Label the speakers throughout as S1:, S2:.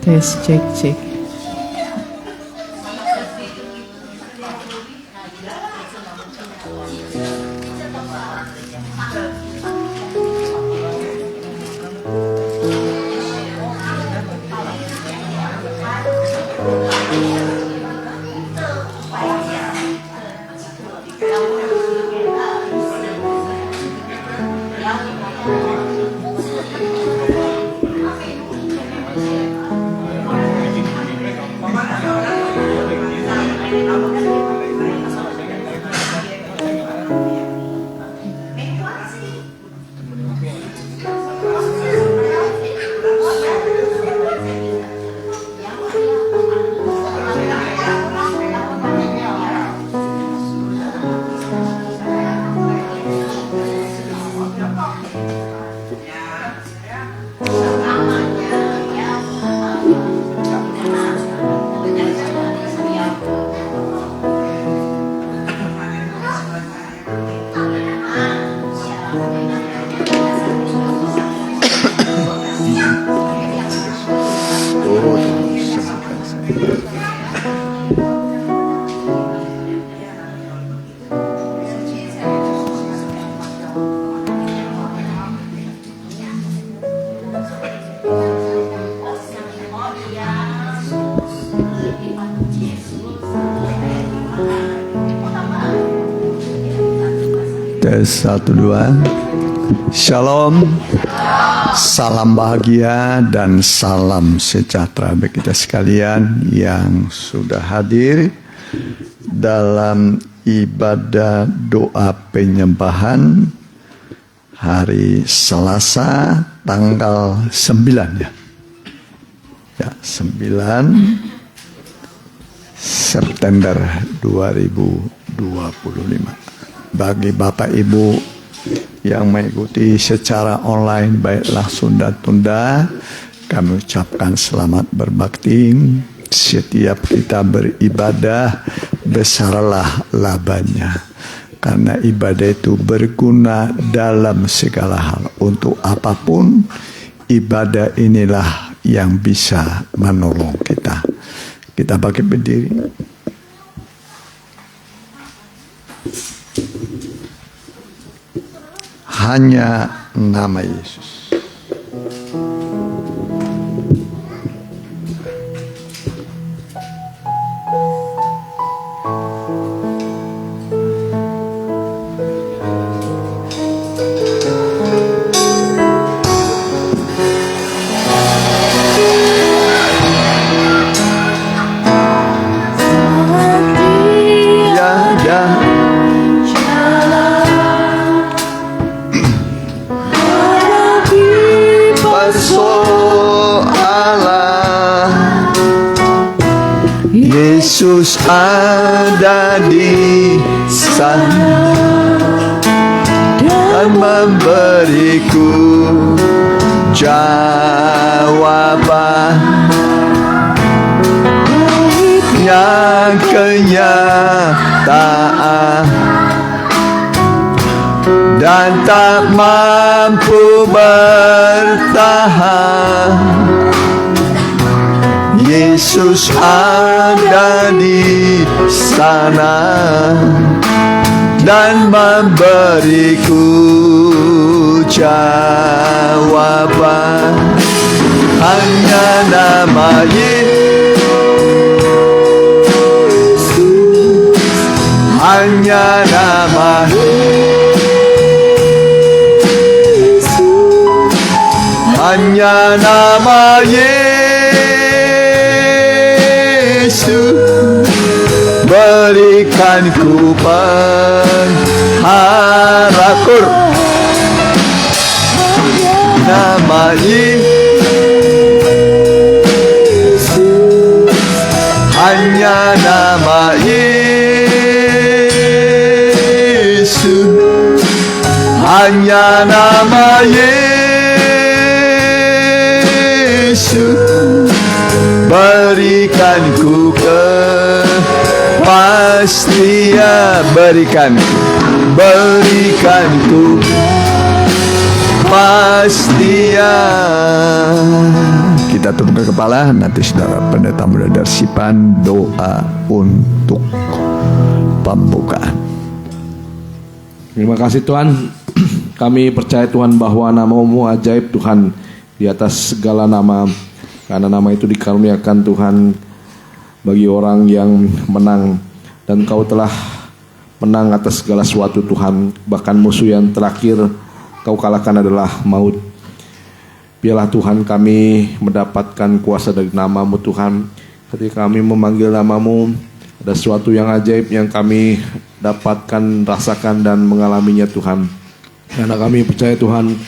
S1: Tes cek cek.
S2: Tes 1, 2. Shalom, salam bahagia dan salam sejahtera bagi kita sekalian yang sudah hadir dalam ibadah doa penyembahan hari Selasa tanggal 9 ya. Ya, 9 September 2025. Bagi Bapak Ibu yang mengikuti secara online baik langsung dan tunda, kami ucapkan selamat berbakti. Setiap kita beribadah, besarlah labanya. Karena ibadah itu berguna dalam segala hal. Untuk apapun, ibadah inilah yang bisa menolong kita. Kita bangkit berdiri. Hanya nama Yesus. Yesus ada di sana dan memberiku jawaban yang kenyataan dan tak mampu bertahan. Yesus ada di sana dan memberiku jawaban. Hanya nama Yesus, hanya nama Yesus, hanya nama Yesus. berikan ku pengharapan nama Yesus, hanya nama Yesus, hanya nama Yesus, berikan ku kepastian, berikan ku pastian. Kita tundukkan kepala, nanti saudara pendeta Muda Darsipan doa untuk pembukaan.
S1: Terima kasih Tuhan. Kami percaya Tuhan bahwa nama-Mu ajaib Tuhan di atas segala nama, karena nama itu dikaruniakan Tuhan bagi orang yang menang, dan Kau telah menang atas segala sesuatu Tuhan. Bahkan musuh yang terakhir Kau kalahkan adalah maut. Biarlah Tuhan kami mendapatkan kuasa dari nama-Mu Tuhan. Ketika kami memanggil nama-Mu, ada sesuatu yang ajaib yang kami dapatkan, rasakan dan mengalaminya Tuhan. Karena kami percaya Tuhan,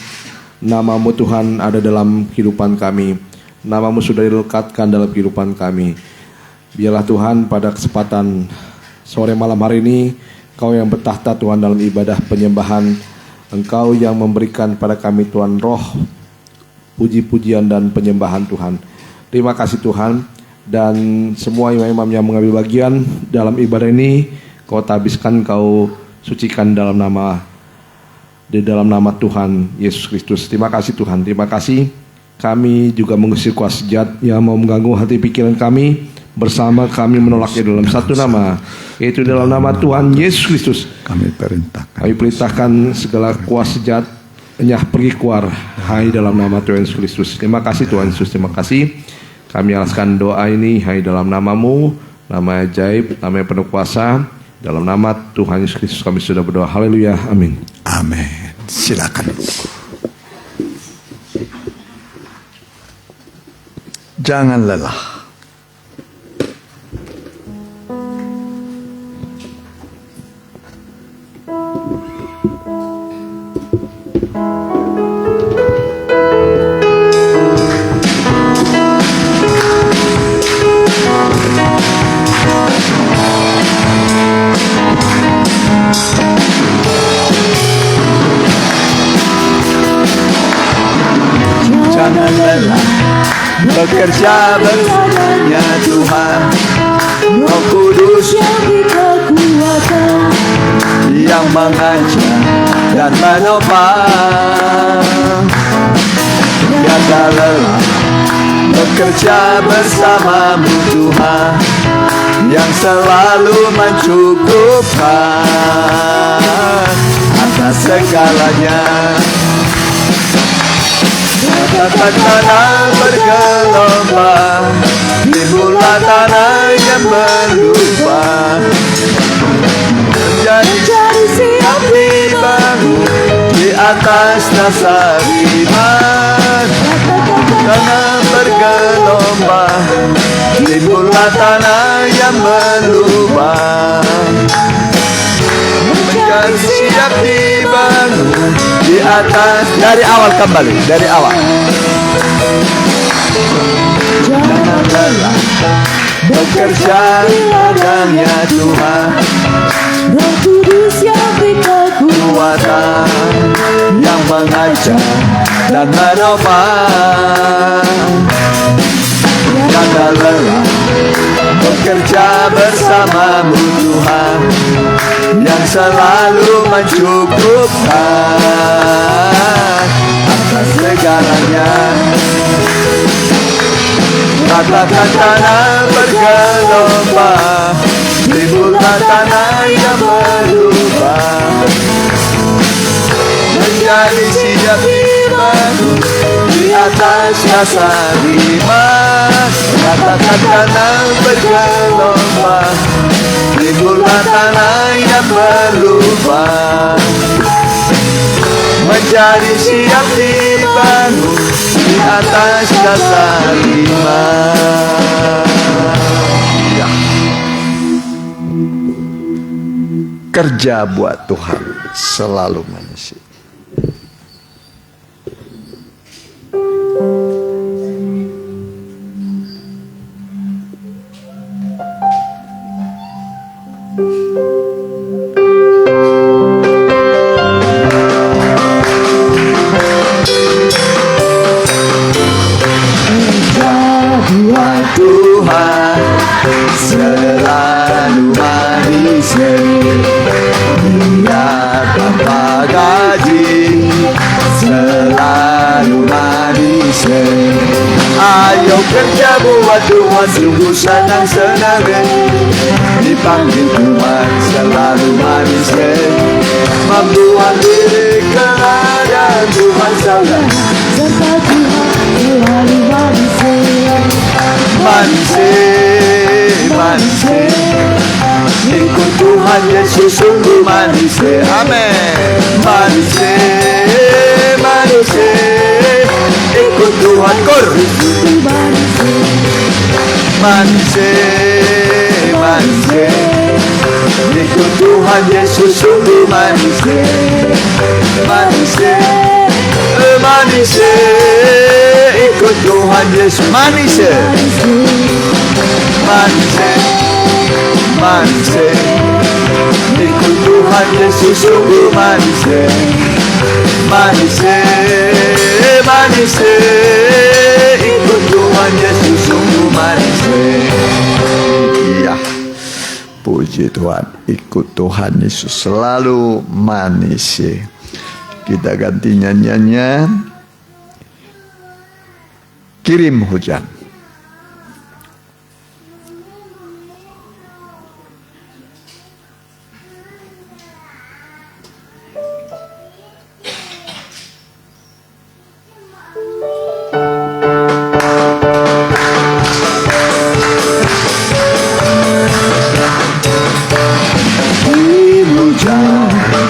S1: nama-Mu Tuhan ada dalam kehidupan kami. Nama-Mu sudah dilekatkan dalam kehidupan kami. Biarlah Tuhan pada kesempatan sore malam hari ini, Kau yang bertahta Tuhan dalam ibadah penyembahan, Engkau yang memberikan pada kami Tuhan roh puji-pujian dan penyembahan Tuhan. Terima kasih Tuhan, dan semua imam-imam yang mengambil bagian dalam ibadah ini Kau tabiskan, Kau sucikan di dalam nama Tuhan Yesus Kristus. Terima kasih Tuhan, terima kasih. Kami juga mengusir kuasa jahat yang mau mengganggu hati pikiran kami. Bersama kami menolaknya dalam satu nama, yaitu dalam nama Tuhan Yesus Kristus. Kami perintahkan segala kuasa jahat pergi keluar, hai dalam nama Tuhan Yesus Kristus. Terima kasih Tuhan Yesus, terima kasih. Kami alaskan doa ini, hai dalam nama-Mu, nama ajaib, nama yang penuh kuasa. Dalam nama Tuhan Yesus Kristus kami sudah berdoa. Haleluya, amin.
S2: Amin. Silakan. Jangan lelah. Jangan lelah bekerja bersamanya Tuhan, Roh Kudus yang mengajar dan menopang. Jangan lelah bekerja bersama-Mu Tuhan, yang selalu mencukupkan atas segalanya. Katakan tanah bergelombang, timbullah tanah yang berubah, menjadi siap dibangun di atas dasar iman. Tanah bergelombang, timbullah tanah yang berubah, menjadi siap dibangun di atas. Dari awal kembali, dari awal. Jangan lelah bekerja di ladangnya Tuhan, Roh Kudus yang beri kekuatan, yang mengajar dan menopang. Jangan lelah bekerja bersama-Mu Tuhan, yang selalu mencukupkan atas segalanya. Katakan tanah bergelombang, timbullah tanah yang berubah, menjadi siap dibangun di atas dasar iman. Katakan tanah bergelombang, timbullah tanah yang berubah, menjadi siap dibangun di atas dasar iman. Ya. kerja buat Tuhan selalu manis. Tuhan selalu manis, Dia tanpa gaji selalu manis. Ayo kerja buat Tuhan, sungguh senang-senang, dipanggil Tuhan selalu manis, membuat diri keadaan Tuhan saudara.
S3: Serta Tuhan selalu manis.
S2: Manis, manis, ikut Tuhan Yesus sungguh manis. Amin. Manis, manis, ikut Tuhan Yesus sungguh manis. Manis, manis, ikut Tuhan Yesus sungguh manis. Manis, manis, ikut Tuhan Yesus manis. Manis, manis, ikut Tuhan Yesus sungguh manis. Manis, manis, ikut Tuhan Yesus sungguh manis. Iya, puji Tuhan, ikut Tuhan Yesus selalu manis. Kita ganti nyanyiannya, kirim hujan.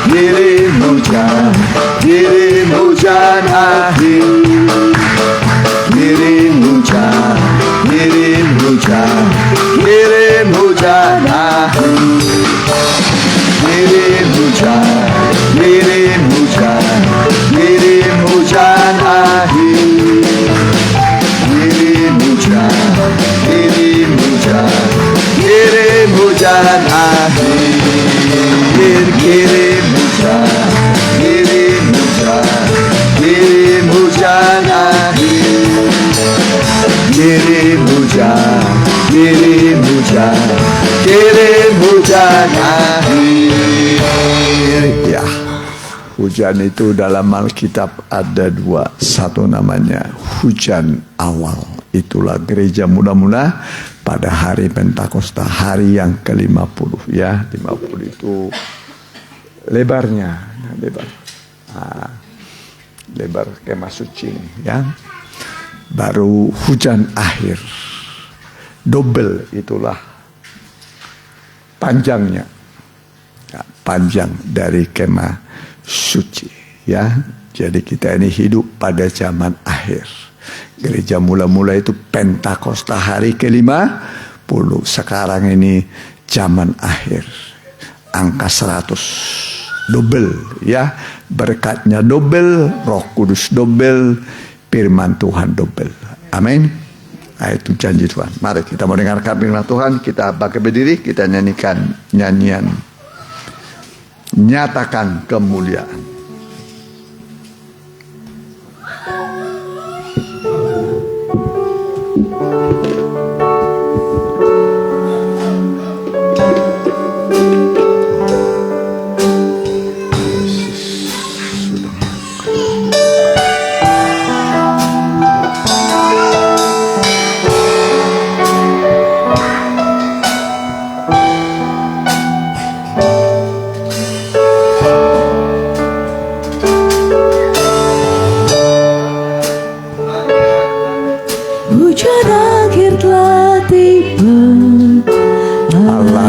S2: Kirim hujan, kirim hujan akhir. Kirim hujan, kirim hujan, kirim hujan akhir. Kirim hujan, kirim hujan, kirim hujan akhir. Kirim hujan, kirim hujan, kirim hujan akhir. Kirim hujan, kirim hujan, kirim hujan akhir. Kirim hujan, kirim hujan, kirim hujan akhir. Ya, hujan itu dalam Alkitab ada dua. Satu namanya hujan awal. Itulah gereja mula-mula pada hari Pentakosta, hari yang ke-50 ya. 50 itu lebarnya, lebar kemah suci ini ya. Baru hujan akhir, double, itulah panjangnya ya, panjang dari kemah suci ya. Jadi kita ini hidup pada zaman akhir. Gereja mula-mula itu Pentakosta hari ke-50. Sekarang ini zaman akhir, angka 100, double ya. Berkatnya double, Roh Kudus double, firman Tuhan double. Amin. Nah, itu janji Tuhan. Mari kita mendengarkan firman Tuhan. Kita bangkit berdiri, kita nyanyikan nyanyian nyatakan kemuliaan.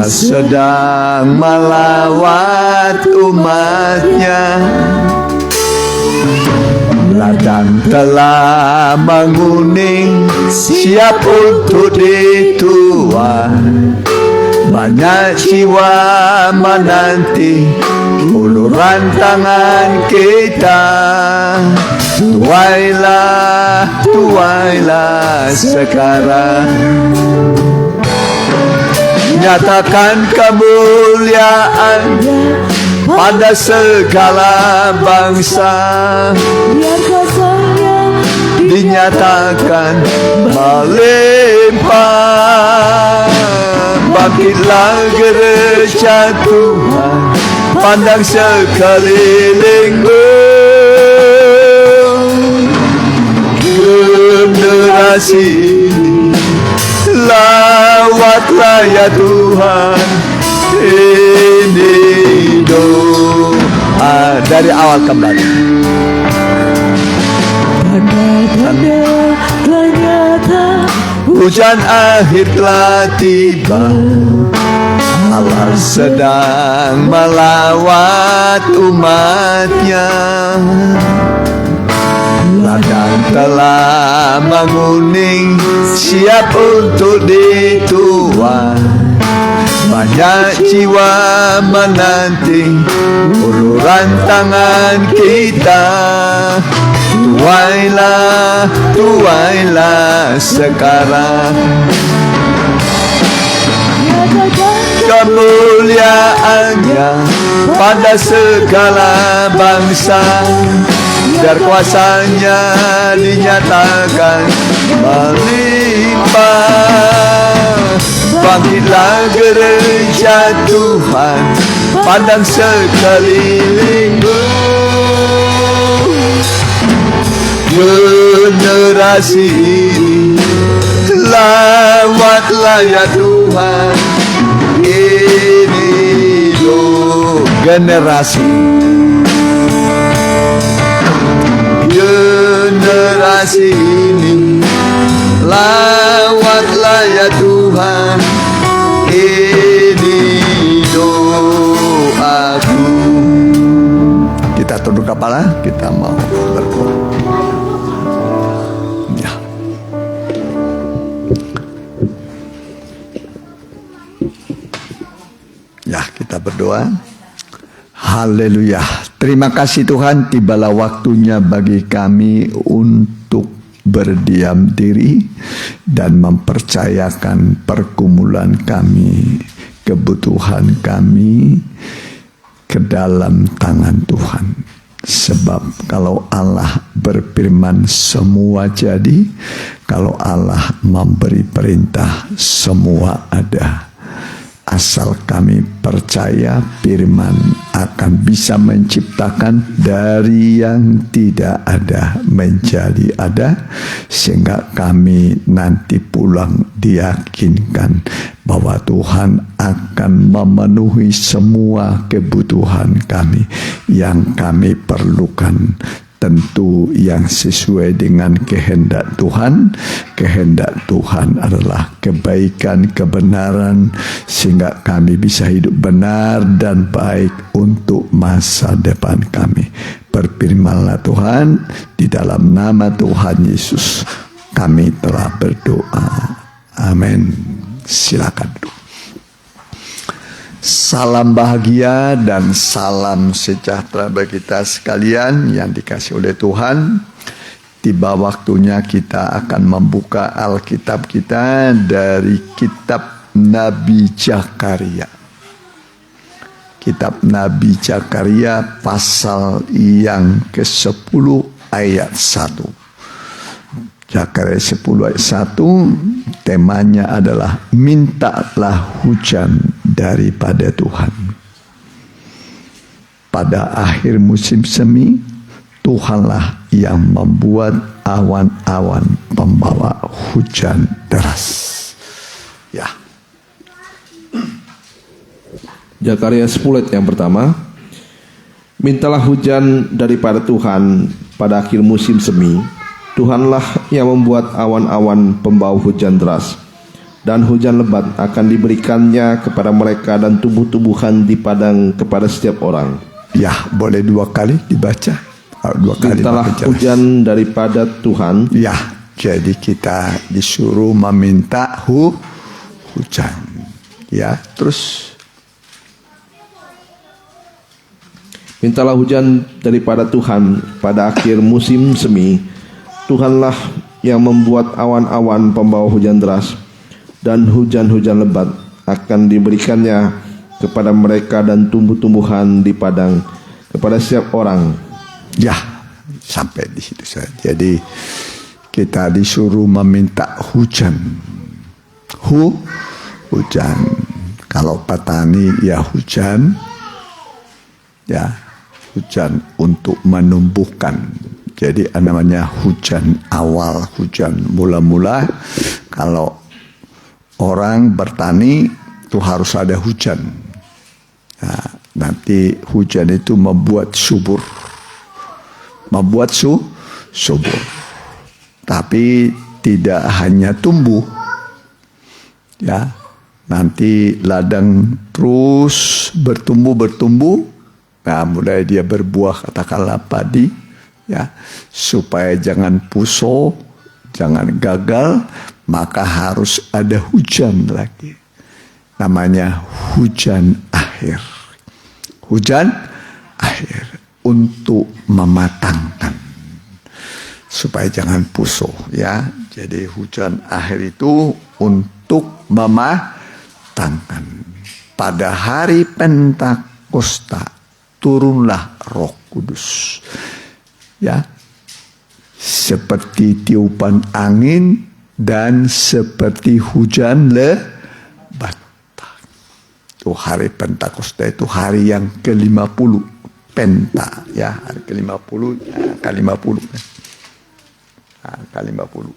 S2: Sedang melawat umatnya, ladang telah menguning, siap untuk dituai. banyak jiwa menanti uluran tangan kita. Tuailah, tuailah sekarang, nyatakan kemuliaan pada segala bangsa.
S3: Biar kuasanya
S2: Dinyatakan melimpah. Bangkitlah gereja Tuhan, pandang sekelilingmu. Generasi ini lawatlah ya Tuhan. Ini doa dari awal kembali.
S3: tanda-tanda telah nyata,
S2: Hujan akhir telah tiba, Allah sedang melawat umatnya. Ladang telah menguning, siap untuk dituai. Banyak jiwa menanti uluran tangan kita. Tuailah, tuailah sekarang,
S3: nyatakan
S2: kemuliaannya pada segala bangsa. Biar kuasanya dinyatakan melimpah. Bangkitlah gereja Tuhan, pandang sekelilingmu. Generasi ini lawatlah ya Tuhan. Ini loh generasi, generasi ini lawatlah ya Tuhan. Ini doaku. Kita tunduk kepala, kita mau berdoa. Ya. Ya, kita berdoa. Haleluya. Terima kasih Tuhan, tibalah waktunya bagi kami untuk berdiam diri dan mempercayakan pergumulan kami, kebutuhan kami ke dalam tangan Tuhan. Sebab kalau Allah berfirman semua jadi, kalau Allah memberi perintah semua ada. Asal kami percaya firman akan bisa menciptakan dari yang tidak ada menjadi ada, sehingga kami nanti pulang diyakinkan bahwa Tuhan akan memenuhi semua kebutuhan kami yang kami perlukan. Tentu yang sesuai dengan kehendak Tuhan. Kehendak Tuhan adalah kebaikan, kebenaran, sehingga kami bisa hidup benar dan baik untuk masa depan kami. Berfirmanlah Tuhan, di dalam nama Tuhan Yesus kami telah berdoa. Amin. Silakan duduk. Salam bahagia dan salam sejahtera bagi kita sekalian yang dikasih oleh Tuhan. Tiba waktunya kita akan membuka Alkitab kita dari kitab Nabi Zakaria. Kitab Nabi Zakaria pasal yang ke-10 ayat 1. Zakaria 10 ayat 1, temanya adalah mintalah hujan daripada Tuhan. Pada akhir musim semi, Tuhanlah yang membuat awan-awan pembawa hujan deras. Ya.
S1: Zakaria 10 ayat yang pertama. Mintalah hujan daripada Tuhan pada akhir musim semi. Tuhanlah yang membuat awan-awan pembawa hujan deras, dan hujan lebat akan diberikannya kepada mereka dan tumbuh-tumbuhan di padang kepada setiap orang.
S2: Ya, boleh 2 kali dibaca. 2 kali.
S1: Mintalah hujan daripada Tuhan.
S2: Ya, jadi kita disuruh meminta hujan. Ya, terus
S1: Mintalah hujan daripada Tuhan pada akhir musim semi. Tuhanlah yang membuat awan-awan pembawa hujan deras, dan hujan-hujan lebat akan diberikannya kepada mereka dan tumbuh-tumbuhan di padang, kepada setiap orang.
S2: ya sampai di situ saja. Jadi kita disuruh meminta hujan. Hujan. Kalau petani ya hujan. Ya, hujan untuk menumbuhkan. Jadi namanya hujan awal, hujan mula-mula. Kalau orang bertani itu harus ada hujan. Nah, nanti hujan itu membuat subur. Subur. Tapi tidak hanya tumbuh. Ya, nanti ladang terus bertumbuh. Nah, mulai dia berbuah, katakanlah padi, ya, supaya jangan puso, jangan gagal, maka harus ada hujan lagi. Namanya hujan akhir. Hujan akhir untuk mematangkan, supaya jangan puso, ya. Jadi hujan akhir itu untuk mematangkan. Pada hari Pentakosta turunlah Roh Kudus, ya, seperti tiupan angin dan seperti hujan lebat. Itu hari Pentakosta, itu hari yang ke-50 Penta, ya, hari ke-50, ya, ke-50, ke-50.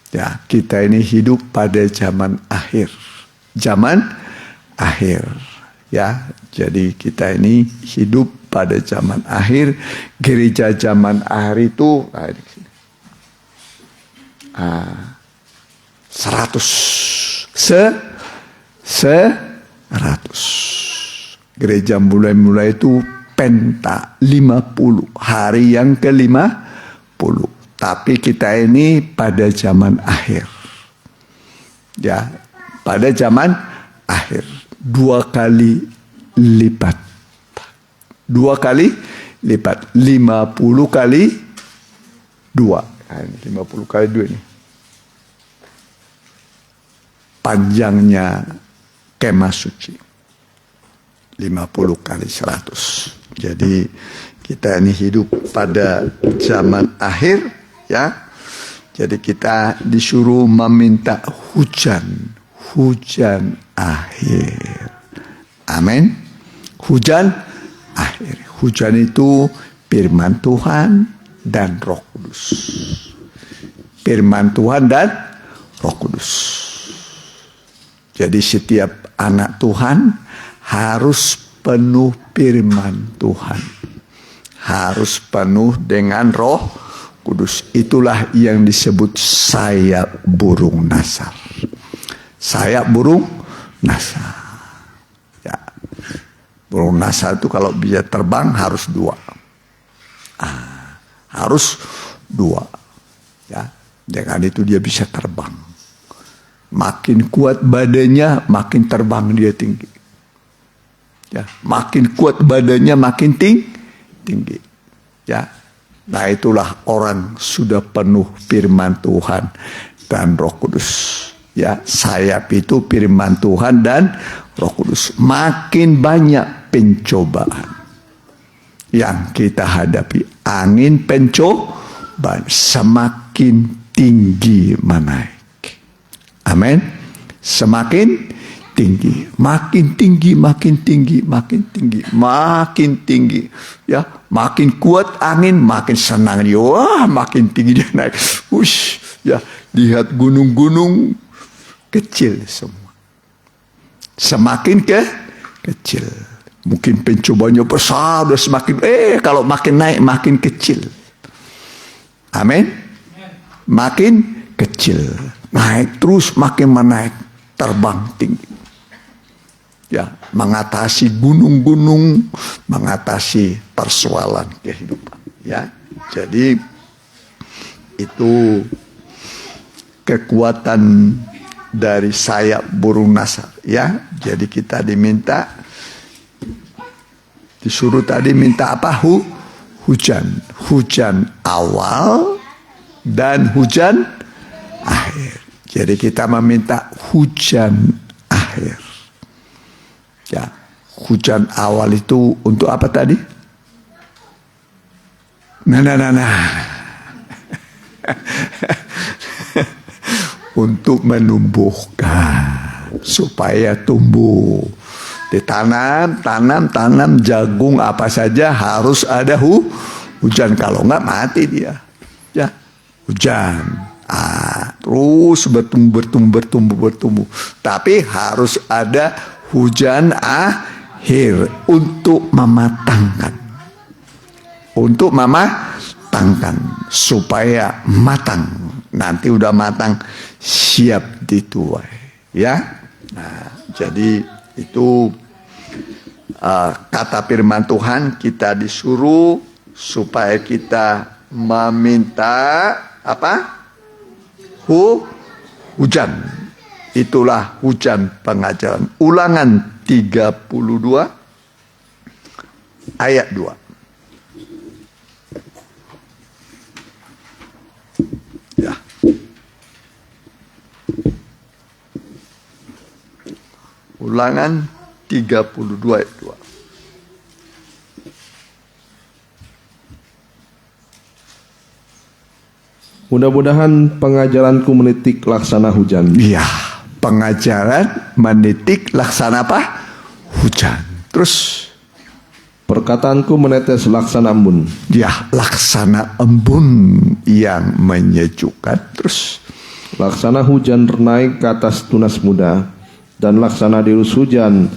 S2: Ya, kita ini hidup pada zaman akhir. Zaman akhir. Ya, jadi kita ini hidup pada zaman akhir. Gereja zaman akhir itu 100. Gereja mulai itu Penta 50. Hari yang ke-50. Tapi kita ini pada zaman akhir. Ya, pada zaman akhir. 2 kali lipat. 2 kali lipat. 50 kali 2. 50 kali 2 ini. Panjangnya kemah suci. 50 kali 100. Jadi kita ini hidup pada zaman akhir. Ya, jadi kita disuruh meminta hujan akhir. Amin. Hujan akhir. Hujan itu firman Tuhan dan Roh Kudus. Firman Tuhan dan Roh Kudus. Jadi setiap anak Tuhan harus penuh firman Tuhan. Harus penuh dengan Roh Kudus. Itulah yang disebut sayap burung nasar. Sayap burung nasar. Ya. Burung nasar itu kalau bisa terbang harus 2. Harus 2. Ya. Dengan itu dia bisa terbang. Makin kuat badannya, makin terbang dia tinggi. Ya. Makin kuat badannya, makin tinggi. Ya. Nah, itulah orang sudah penuh firman Tuhan dan Roh Kudus. Ya, sayap itu firman Tuhan dan Roh Kudus. Makin banyak pencobaan yang kita hadapi, angin pencobaan semakin tinggi menaik. Amin. Semakin tinggi, makin tinggi, makin tinggi, makin tinggi, makin tinggi. Ya, makin kuat angin, makin senang dia. Wah, makin tinggi dia naik. Ush, ya, lihat gunung-gunung kecil semua. Semakin kecil. Mungkin pencobanya besar, udah semakin. Kalau makin naik, makin kecil. Amin. Makin kecil, naik terus, makin menaik, terbang tinggi. Ya, mengatasi gunung-gunung, mengatasi persoalan kehidupan. Ya, jadi itu kekuatan dari sayap burung nasar, ya. Jadi kita disuruh tadi minta apa? Hujan awal dan hujan akhir. Jadi kita meminta hujan akhir. Ya, hujan awal itu untuk apa tadi? Nah. Untuk menumbuhkan supaya tumbuh. Tanam jagung apa saja harus ada hujan, kalau enggak mati dia. Ya, hujan. Terus bertumbuh. Tapi harus ada hujan akhir untuk mematangkan. Supaya matang. Nanti udah matang, siap dituai, ya. Nah, jadi itu kata firman Tuhan, kita disuruh supaya kita meminta apa? Hujan. Itulah hujan pengajaran. Ulangan 32 ayat 2. Ya. Ulangan 32 ayat 2.
S1: Mudah-mudahan pengajaranku menitik laksana hujan.
S2: Iya, pengajaran menitik laksana apa? Hujan. Terus
S1: Perkataanku menetes laksana embun.
S2: ya, laksana embun yang menyejukkan. Terus
S1: Laksana hujan naik ke atas tunas muda, dan laksana dirus hujan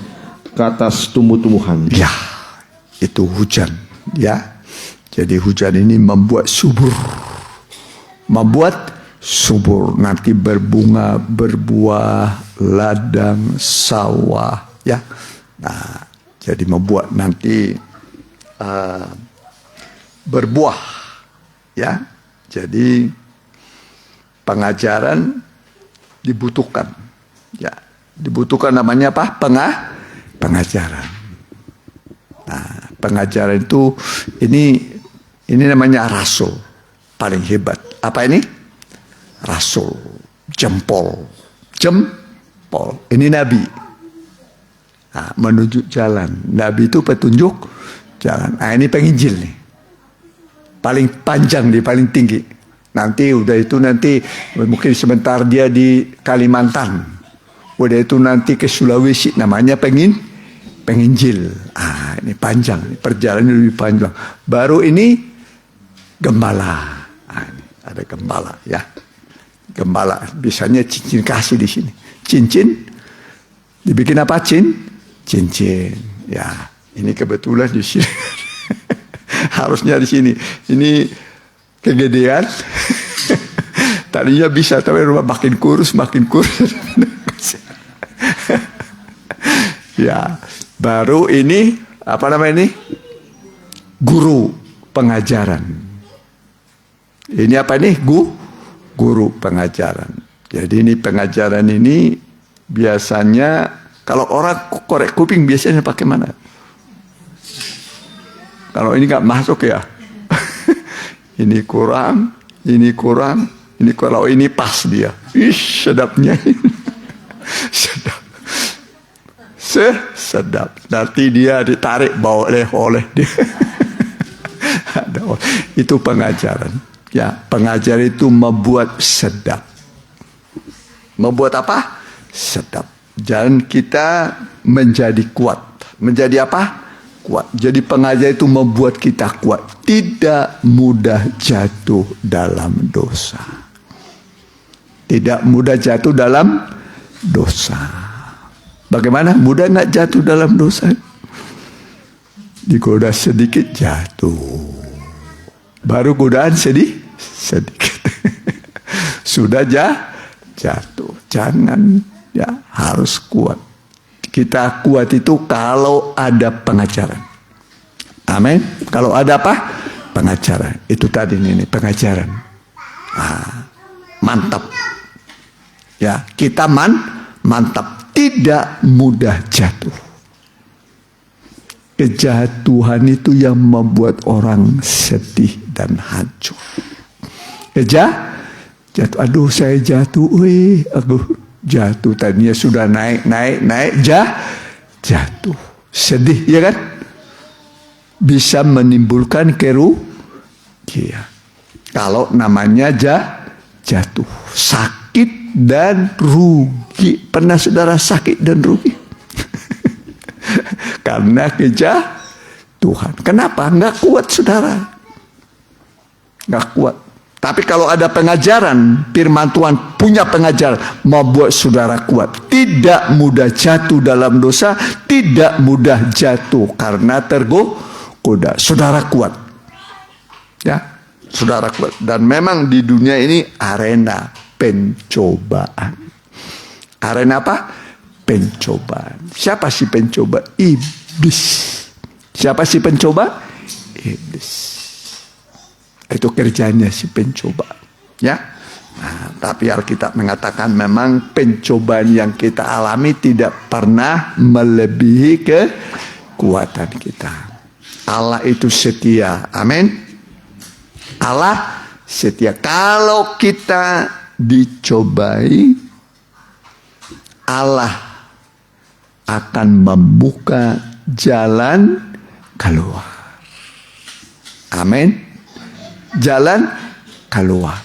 S1: ke atas tumbuh-tumbuhan.
S2: ya, itu hujan, ya. Jadi hujan ini membuat subur. Nanti berbunga, berbuah, ladang, sawah, ya. Nah, jadi membuat nanti berbuah, ya. Jadi pengajaran dibutuhkan, ya. Dibutuhkan namanya apa? Pengajaran. Nah, pengajaran itu ini namanya rasul paling hebat. Apa ini? Rasul, jempol. Ini nabi. Nah, menunjuk jalan. Nabi itu petunjuk jalan. Nah, ini penginjil nih. Paling panjang nih, paling tinggi. Nanti mungkin sebentar dia di Kalimantan. Udah itu nanti ke Sulawesi, namanya penginjil. Ini panjang, perjalanan lebih panjang. Baru ini gembala. Ini ada gembala, ya. Gembala, biasanya cincin kasih di sini. Cincin dibikin apa? Cincin. Ya, ini kebetulan di sini. Harusnya di sini. Ini kegedean. Tadinya bisa, tapi rumah makin kurus. Ya, baru ini apa namanya ini? Guru pengajaran. Ini apa nih? Guru pengajaran. Jadi ini pengajaran ini biasanya kalau orang korek kuping biasanya pakai mana? Kalau ini nggak masuk ya. Ini kurang. Kalau ini pas dia. Sedapnya. Sedap. Nanti dia ditarik bawa oleh dia. Itu pengajaran. Ya, pengajaran itu membuat sedap. Membuat apa? Sedap. Dan kita menjadi kuat. Menjadi apa? Kuat. Jadi pengajaran itu membuat kita kuat. Tidak mudah jatuh dalam dosa. Tidak mudah jatuh dalam dosa. Bagaimana? Mudah nggak jatuh dalam dosa? Digoda sedikit jatuh. Baru godaan sedikit. Sudah jatuh. Jangan, ya, harus kuat. Kita kuat itu kalau ada pengajaran. Amin. Kalau ada apa? Pengajaran. Itu tadi ini pengajaran. Mantap. Ya, kita mantap, tidak mudah jatuh. Kejatuhan itu yang membuat orang sedih dan hancur. Jatuh, aduh saya jatuh, aku jatuh, tadinya sudah naik, jatuh, sedih, ya kan? Bisa menimbulkan kerugian. Kalau namanya jatuh, sakit dan rugi. Pernah saudara sakit dan rugi? Karena kejatuhan. Kenapa? Nggak kuat saudara. Nggak kuat. Tapi kalau ada pengajaran, firman Tuhan punya pengajaran, membuat saudara kuat. Tidak mudah jatuh dalam dosa, tidak mudah jatuh karena tergoda. Saudara kuat. Ya, saudara kuat. Dan memang di dunia ini arena pencobaan. Arena apa? Pencobaan. Siapa sih pencoba? Iblis. Siapa sih pencoba? Iblis. Itu kerjanya si pencoba, ya. Nah, tapi Alkitab mengatakan memang pencobaan yang kita alami tidak pernah melebihi kekuatan kita. Allah itu setia, amin. Allah setia. Kalau kita dicobai, Allah akan membuka jalan keluar. Amin. Jalan keluar.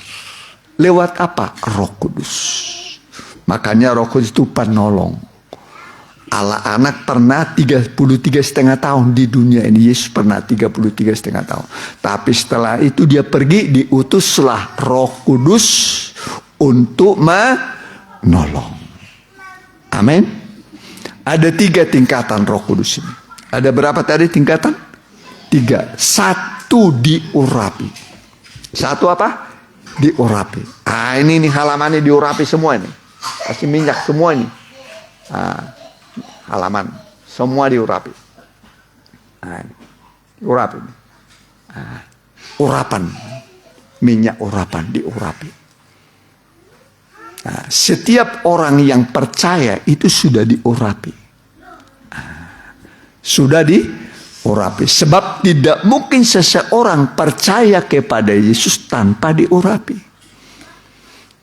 S2: Lewat apa? Roh Kudus. Makanya Roh Kudus itu penolong. Allah anak pernah 33,5 tahun di dunia ini. Yesus pernah 33,5 tahun. Tapi setelah itu dia pergi, diutuslah Roh Kudus untuk menolong. Amin. Ada 3 tingkatan Roh Kudus ini. Ada berapa tadi tingkatan? 3. 1 diurapi. 1 apa? Diurapi. Ah, ini nih halamannya diurapi semua ini. Kasih minyak semua ini. Halaman semua diurapi. Urapi. Urapan. Minyak urapan diurapi. Nah, setiap orang yang percaya itu sudah diurapi. Sudah diurapi. Sebab tidak mungkin seseorang percaya kepada Yesus tanpa diurapi.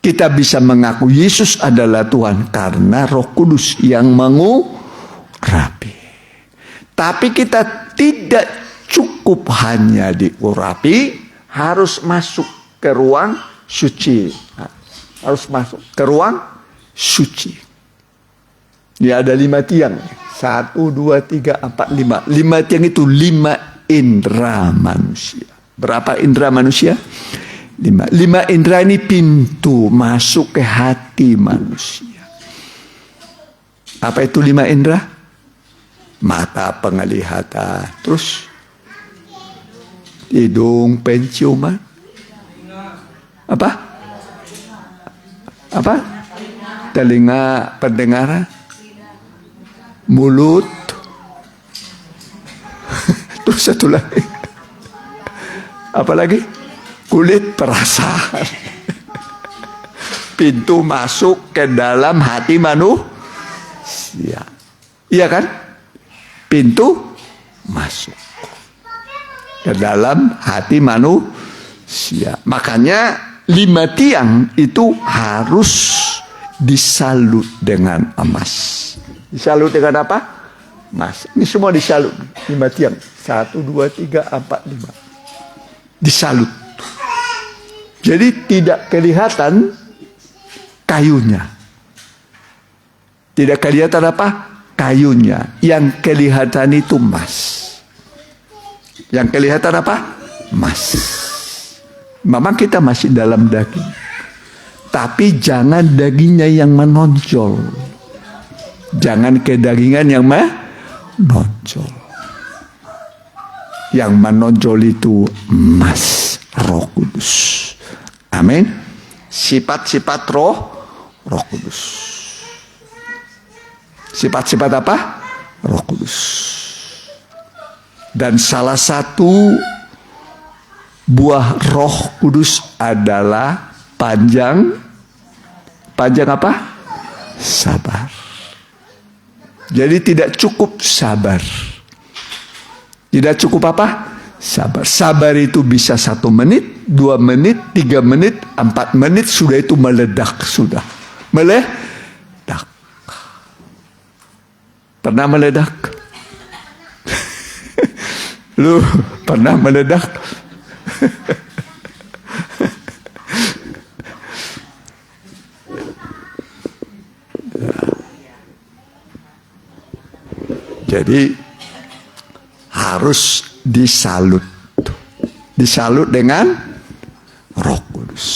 S2: Kita bisa mengaku Yesus adalah Tuhan karena Roh Kudus yang mengurapi. Tapi kita tidak cukup hanya diurapi, harus masuk ke ruang suci. Harus masuk ke ruang suci. Ya, ada 5 tiang. 1, 2, 3, 4, 5. 5 tiang itu 5 indera manusia. Berapa indera manusia? 5. 5 indera ini pintu masuk ke hati manusia. Apa itu 5 indera? Mata penglihatan. Terus hidung penciuman. Apa? Telinga pendengaran. Mulut. Terus satu lagi. Apa lagi? Kulit perasaan. Pintu masuk ke dalam hati manusia. Iya kan? Pintu masuk ke dalam hati manusia. Makanya 5 tiang itu harus disalut dengan emas. Disalut dengan apa? Emas. Ini semua disalut. 5 tiang. 1, 2, 3, 4, 5. Disalut. Jadi tidak kelihatan kayunya. Tidak kelihatan apa? Kayunya. Yang kelihatan itu emas. Yang kelihatan apa? Emas. Memang kita masih dalam daging. Tapi jangan dagingnya yang menonjol. Jangan kedagingan yang menonjol. Yang menonjol itu emas, Roh Kudus. Amin. Sifat-sifat Roh Kudus. Sifat-sifat apa? Roh Kudus. Dan salah satu buah Roh Kudus adalah panjang apa? sabar. Jadi tidak cukup sabar. Tidak cukup apa? Sabar. Sabar itu bisa 1 menit, 2 menit, 3 menit, 4 menit, sudah itu meledak. Sudah. Meledak. Pernah meledak? Lu pernah meledak? Jadi harus disalut. Disalut dengan Roh Kudus.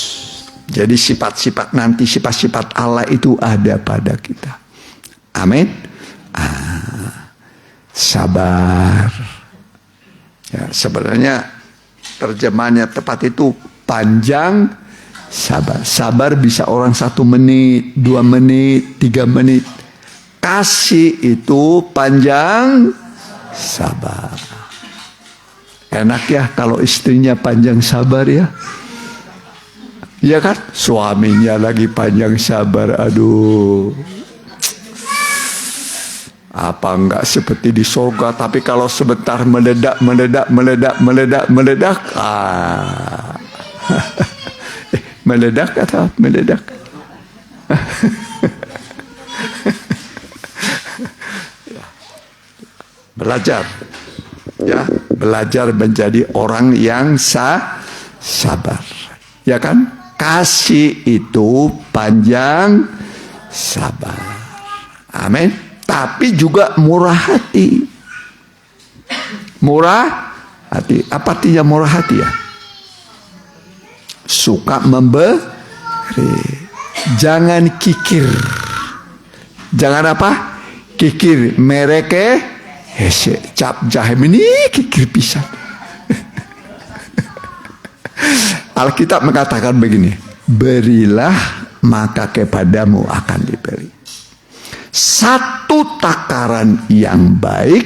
S2: Jadi sifat-sifat nanti, sifat-sifat Allah itu ada pada kita. Amin. Sabar. Ya, sebenarnya terjemahannya tepat itu panjang sabar. Sabar bisa orang 1 menit, 2 menit, 3 menit. Kasih itu panjang sabar. Enak ya kalau istrinya panjang sabar ya. Iya kan? Suaminya lagi panjang sabar. Aduh. Apa enggak seperti di surga, tapi kalau sebentar meledak. Meledak atau meledak? Belajar. Ya, belajar menjadi orang yang sabar. Ya kan? Kasih itu panjang sabar. Amin. Tapi juga murah hati. Murah hati. Apa artinya murah hati ya? Suka memberi. Jangan kikir. Jangan apa? Kikir. Mereka cap jahem ini kikir pisan. Alkitab mengatakan begini. Berilah maka kepadamu akan diberi. 1 takaran yang baik,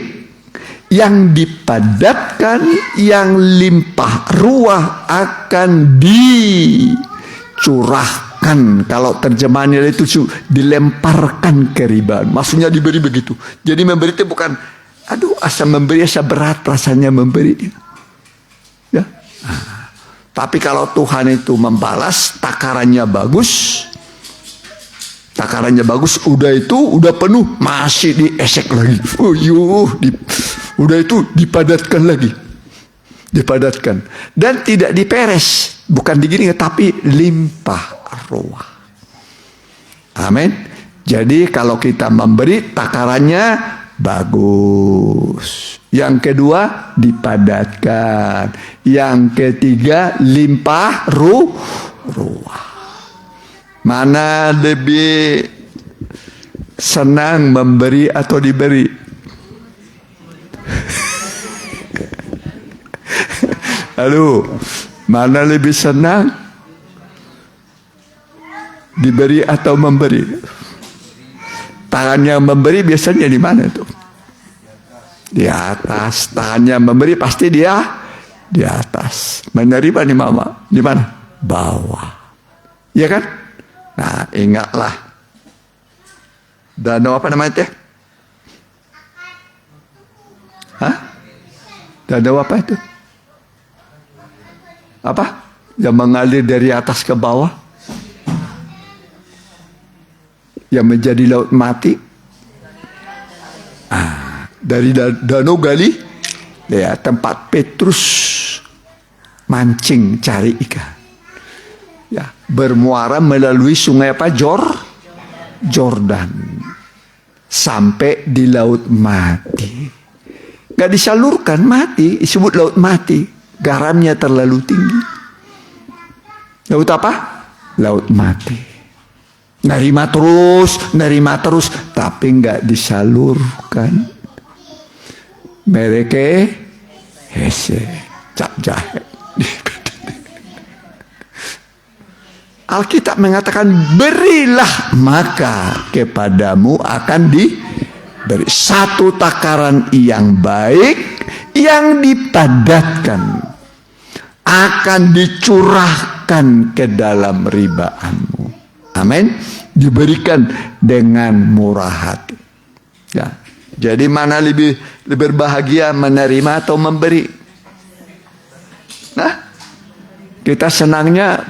S2: yang dipadatkan, yang limpah ruah akan dicurahkan. Kalau terjemahannya itu dilemparkan keriban. Maksudnya diberi begitu. Jadi memberi itu bukan, aduh asa memberi asa berat rasanya memberi. Ya. Tapi kalau Tuhan itu membalas, takarannya bagus. Takarannya bagus, udah penuh, masih diesek lagi. Udah itu dipadatkan lagi. Dipadatkan. Dan tidak diperes. Bukan digini, tapi limpah ruah. Amin. Jadi kalau kita memberi, takarannya bagus. Yang kedua, dipadatkan. Yang ketiga, limpah ruah. Mana lebih senang memberi atau diberi? Halo, mana lebih senang diberi atau memberi? Tangan yang memberi biasanya di mana tuh? Di atas. Tangan yang memberi pasti dia di atas. Menerima di mana? Di mana? Bawah. Ya kan? Nah, ingatlah. Danau apa namanya teh? Hah? Danau apa itu? Apa? Yang mengalir dari atas ke bawah? Yang menjadi laut mati? Dari Danau Gali, ya, tempat Petrus mancing cari ikan. Ya, bermuara melalui sungai apa? Jordan sampai di laut mati. Gak disalurkan, mati, disebut laut mati. Garamnya terlalu tinggi. Laut apa? Laut mati. Nerima terus, tapi gak disalurkan. Mereka hese cap jahe. Alkitab mengatakan berilah maka kepadamu akan diberi 1 takaran yang baik, yang dipadatkan, akan dicurahkan ke dalam ribaanmu. Amin. diberikan dengan murah hati. Ya. Jadi mana lebih berbahagia, menerima atau memberi? Nah, kita senangnya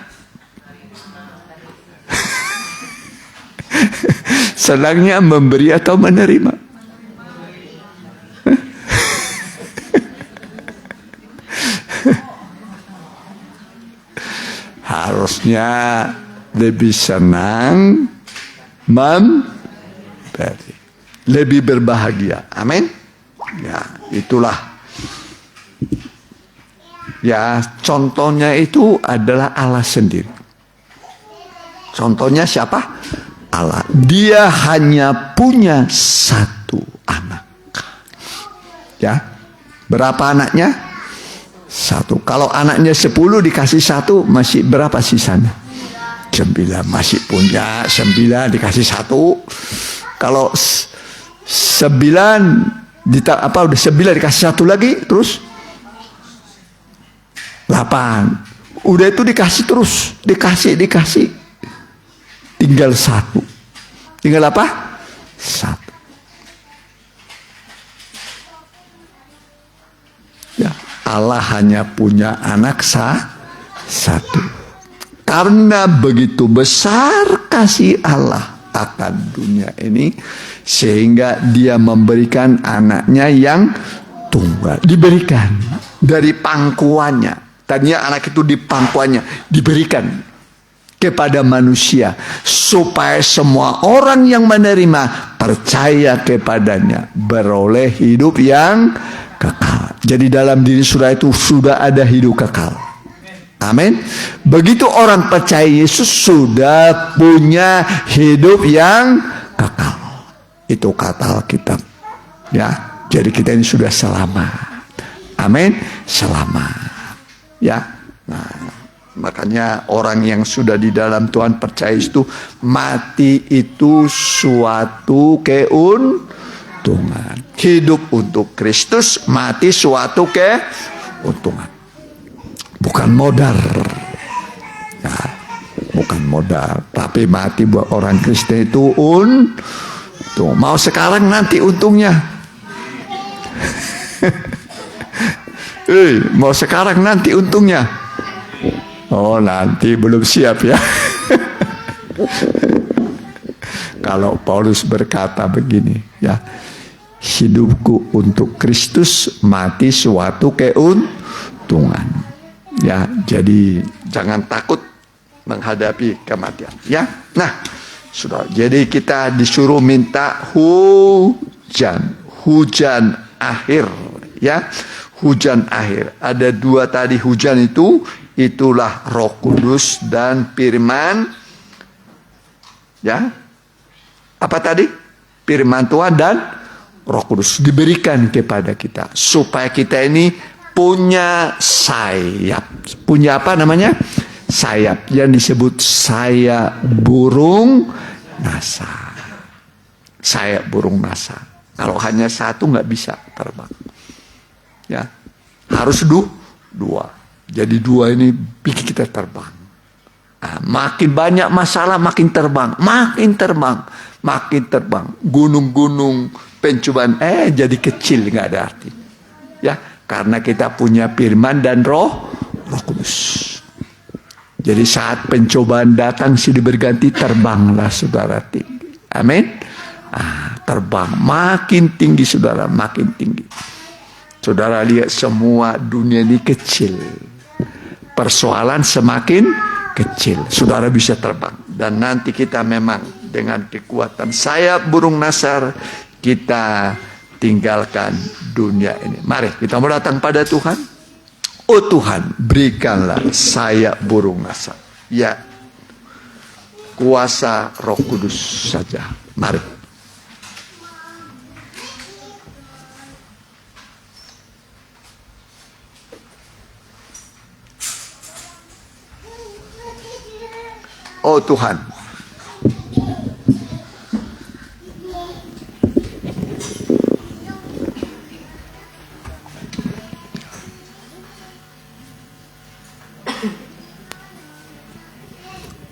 S2: senangnya memberi atau menerima? Harusnya lebih senang memberi, lebih berbahagia. Amin. Ya, itulah. Ya, contohnya itu adalah Allah sendiri. Contohnya siapa? Allah. Dia hanya punya satu anak. Ya, berapa anaknya? Satu. Kalau anaknya 10 dikasih satu, masih berapa sisanya? 9. Masih punya 9 dikasih satu. Kalau 9 udah 9 dikasih satu lagi, terus 8. Udah itu dikasih terus, dikasih. Tinggal 1. Tinggal apa? 1. Ya, Allah hanya punya anak satu. Karena begitu besar kasih Allah akan dunia ini, sehingga dia memberikan anaknya yang tunggal. Diberikan dari pangkuannya. Tadinya anak itu di pangkuannya, diberikan kepada manusia, supaya semua orang yang menerima, percaya kepadanya, beroleh hidup yang kekal. Jadi dalam diri saudara itu sudah ada hidup kekal. Amin. Begitu orang percaya Yesus, sudah punya hidup yang kekal. Itu kata Alkitab. Ya, jadi kita ini sudah selamat. Amin. Selamat. Ya. Nah, makanya orang yang sudah di dalam Tuhan percaya itu, mati itu suatu keuntungan. Hidup untuk Kristus, mati suatu keuntungan. Bukan modal. Ya, bukan modal. Tapi mati buat orang Kristen itu untung. Mau sekarang nanti untungnya. Mau sekarang nanti untungnya. Oh, nanti belum siap ya. Kalau Paulus berkata begini, ya, hidupku untuk Kristus, mati suatu keuntungan. Ya, jadi jangan takut menghadapi kematian. Ya, nah, sudah. Jadi kita disuruh minta hujan akhir. Ya, hujan akhir. Ada 2 tadi hujan itu. Itulah Roh Kudus dan firman. Ya. Apa tadi? Firman Tuhan dan Roh Kudus diberikan kepada kita, supaya kita ini punya sayap. Punya apa namanya? Sayap yang disebut sayap burung nasa. Sayap burung nasa. Kalau hanya satu nggak bisa terbang. Ya. Harus 2. Jadi 2 ini bikin kita terbang. Nah, makin banyak masalah makin terbang. Gunung-gunung pencobaan jadi kecil, nggak ada arti. Ya, karena kita punya firman dan Roh Kudus. Jadi saat pencobaan datang silih berganti, terbanglah saudara tinggi. Amin. Terbang makin tinggi saudara, makin tinggi. Saudara lihat semua dunia ini kecil. Persoalan semakin kecil, saudara bisa terbang. Dan nanti kita memang dengan kekuatan sayap burung nasar, kita tinggalkan dunia ini. Mari kita mau datang pada Tuhan. Oh Tuhan, berikanlah sayap burung nasar. Ya, kuasa Roh Kudus saja. Mari. Oh Tuhan,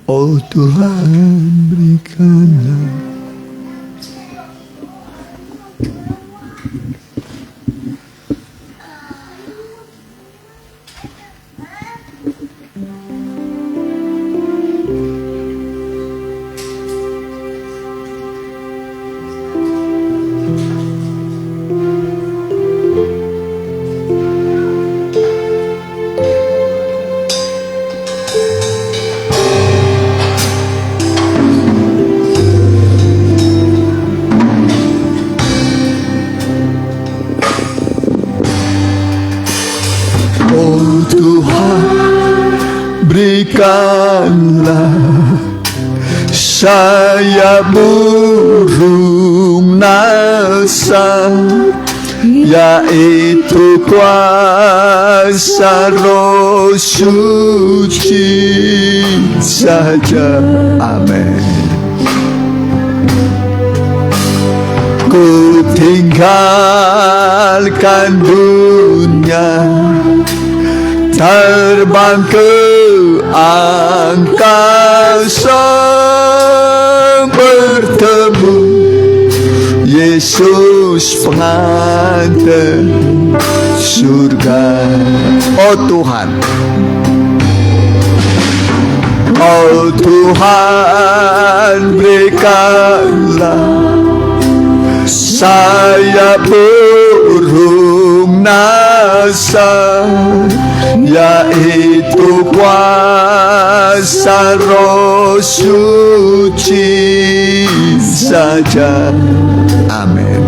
S2: Oh Tuhan, berikanlah. Oh Tuhan, berikanlah saya burung nasar, yaitu kuasa Roh Suci saja. Amin. Ku tinggalkan dunia, terbang ke angkasa, bertemu Yesus pengantin surga. Oh Tuhan, oh Tuhan, berikanlah saya burung nasar, yaitu kuasa Roh Suci saja. Amin.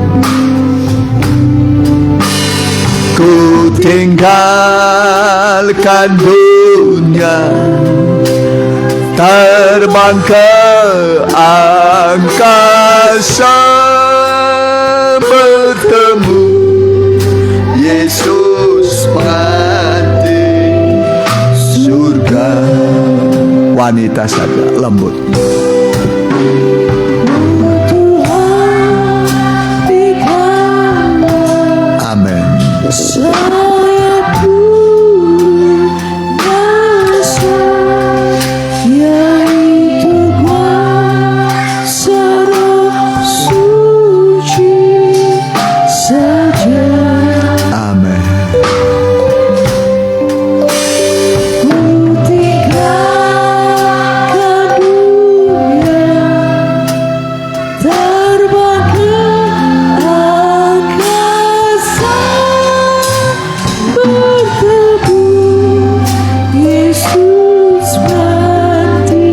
S2: Ku tinggalkan dunia, terbang ke angkasa, bertemu Yesus pengantin surga. Wanita saja lembut. Amin.
S3: Saya burung nasar, yaitu kuasa Roh Suci saja.
S2: Amin.
S3: Ku tinggalkan dunia, terbang ke angkasa, bertemu Yesus mati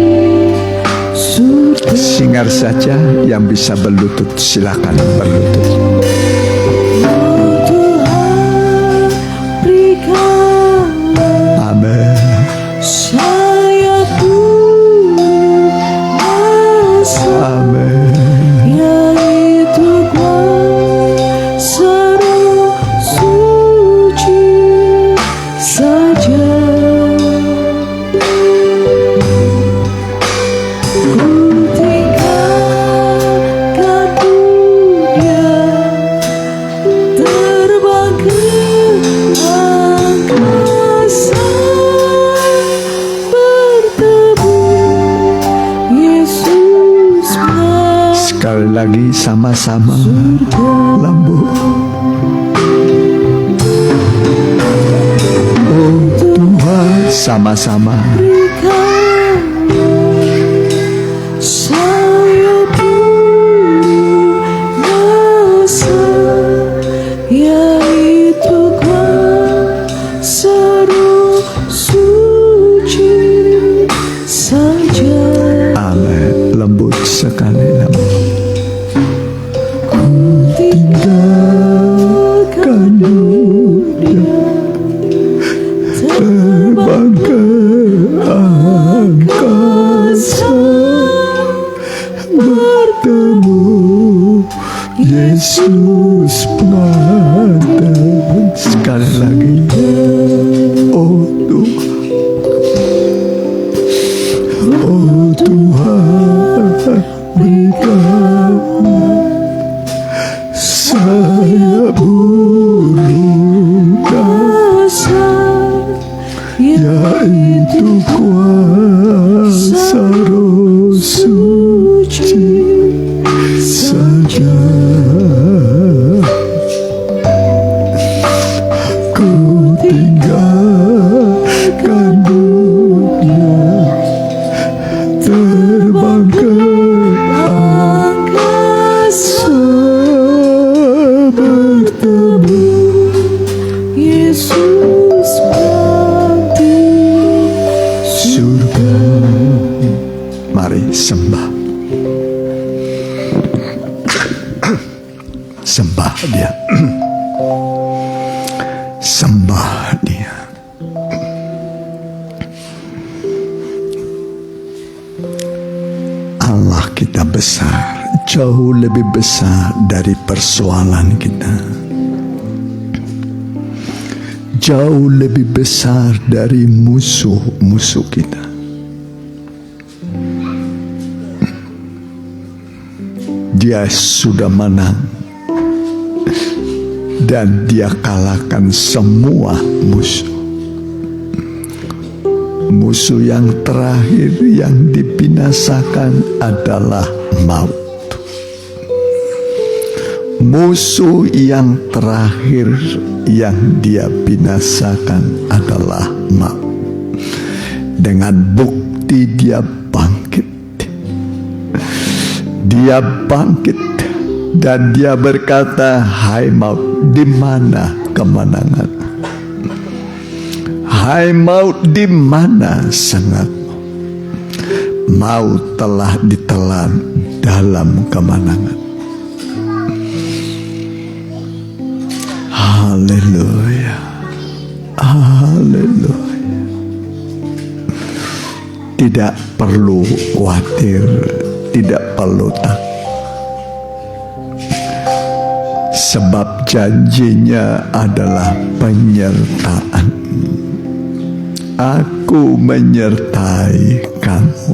S3: surga.
S2: Singar saja yang bisa berlutut, silakan berlutut.
S3: Oh Tuhan, berikanlah
S2: Amin.
S3: saya burung nasar,
S2: Amin.
S3: yaitu kuasa Roh Suci saja. Ku tinggalkan dunia, terbang ke angkasa, bertemu Yesus mati
S2: Sekali lagi sama-sama lembut. Oh Tuhan, sama-sama.
S3: Saya burung nasar, yaitu kuasa Roh Suci saja.
S2: Amin. Lembut sekali, lembut.
S3: Tinggalkan dunia,
S2: Terbang ke angkasa, bertemu Yesus pengantin. Sekali lagi. Oh Tuhan, oh Tuhan, berikan saya burung nasar, yaitu kuasa Sembah. Sembah dia. Sembah dia. Allah kita besar, jauh lebih besar dari persoalan kita. Jauh lebih besar dari musuh-musuh kita. Dia sudah menang dan dia kalahkan semua musuh. Musuh yang terakhir yang dibinasakan adalah maut. Musuh yang terakhir yang dia binasakan adalah maut. Dengan bukti dia bangkit. Dia bangkit dan dia berkata, "Hai maut, di mana kemenangan? Hai maut, di mana sengatmu? Maut telah ditelan dalam kemenangan." Haleluya. Haleluya. Tidak perlu khawatir, tidak perlu takut. Sebab janjinya adalah penyertaan. Aku menyertai kamu,